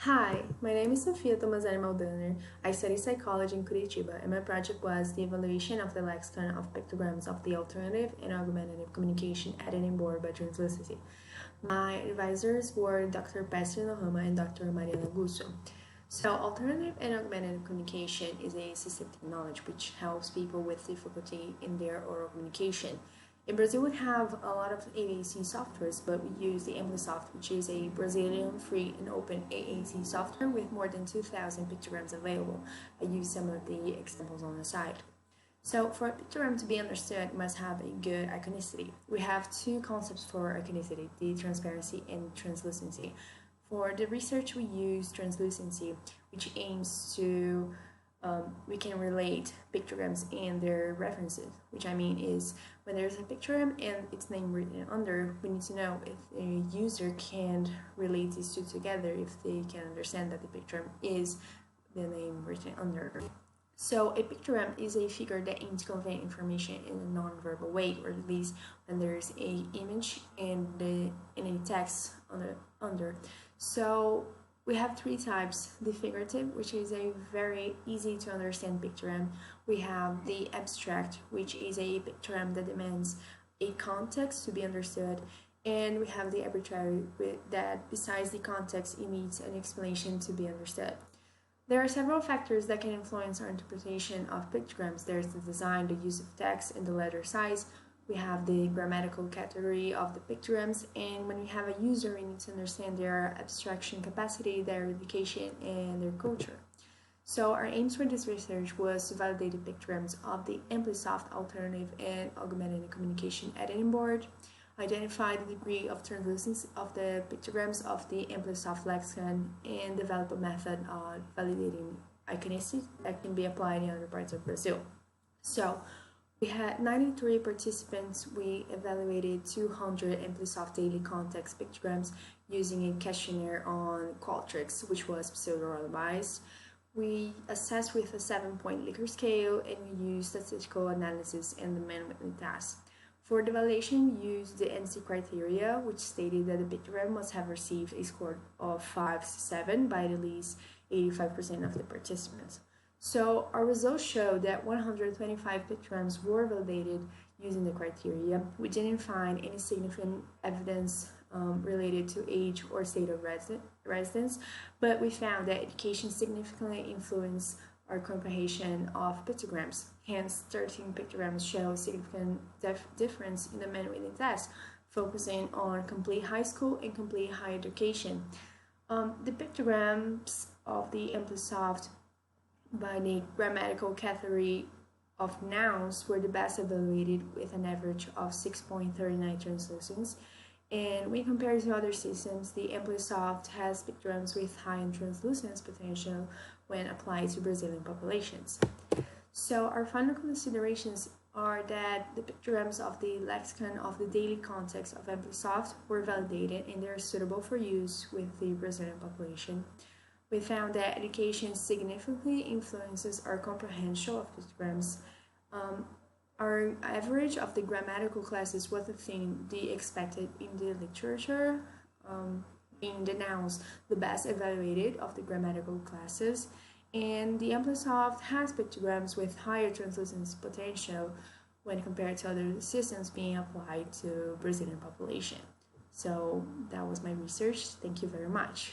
Hi, my name is Sofia Tomazani Maldaner. I study psychology in Curitiba, and my project was the evaluation of the lexicon of pictograms of the alternative and augmentative communication editing board by Translucency. My advisors were Dr. Pastor Lohama and Dr. Mariana Gusso. So, alternative and augmentative communication is a systematic knowledge which helps people with difficulty in their oral communication. In Brazil, we have a lot of AAC softwares, but we use the AmpliSoft, which is a Brazilian free and open AAC software with more than 2,000 pictograms available. I use some of the examples on the side. So for a pictogram to be understood, it must have a good iconicity. We have two concepts for iconicity, the transparency and translucency. For the research, we use translucency, which aims to we can relate pictograms and their references, which I mean is when there's a pictogram and its name written under, we need to know if a user can relate these two together, if they can understand that the pictogram is the name written under. So a pictogram is a figure that aims to convey information in a non-verbal way, or at least when there's a image and a text under. So we have three types: the figurative, which is a very easy to understand pictogram. We have the abstract, which is a pictogram that demands a context to be understood. And we have the arbitrary, that besides the context, it needs an explanation to be understood. There are several factors that can influence our interpretation of pictograms. There's the design, the use of text, and the letter size. We have the grammatical category of the pictograms, and when we have a user, we need to understand their abstraction capacity, their education, and their culture. So our aims for this research was to validate the pictograms of the AmpliSoft alternative and augmented communication editing board, identify the degree of translucency of the pictograms of the AmpliSoft lexicon, and develop a method of validating iconicity that can be applied in other parts of Brazil. So we had 93 participants. We evaluated 200 AmpliSoft daily context pictograms using a questionnaire on Qualtrics, which was pseudo-randomized. We assessed with a 7-point Likert scale, and we used statistical analysis and the man-witness task. For the evaluation, we used the NC criteria, which stated that the pictogram must have received a score of 5 to 7 by at least 85% of the participants. So our results show that 125 pictograms were validated using the criteria. We didn't find any significant evidence related to age or state of residence, but we found that education significantly influenced our comprehension of pictograms. Hence, 13 pictograms show a significant difference in the man-reading test, focusing on complete high school and complete higher education. The pictograms of the AmpliSoft by the grammatical category of nouns were the best evaluated with an average of 6.39 translucence. And when compared to other systems, the AmpliSoft has pictograms with high translucence potential when applied to Brazilian populations. So our final considerations are that the pictograms of the lexicon of the daily context of AmpliSoft were validated and they are suitable for use with the Brazilian population. We found that education significantly influences our comprehension of pictograms. Our average of the grammatical classes was within the expected in the literature, being the nouns the best evaluated of the grammatical classes, and the AmpliSoft has pictograms with higher translucence potential when compared to other systems being applied to Brazilian population. So that was my research. Thank you very much.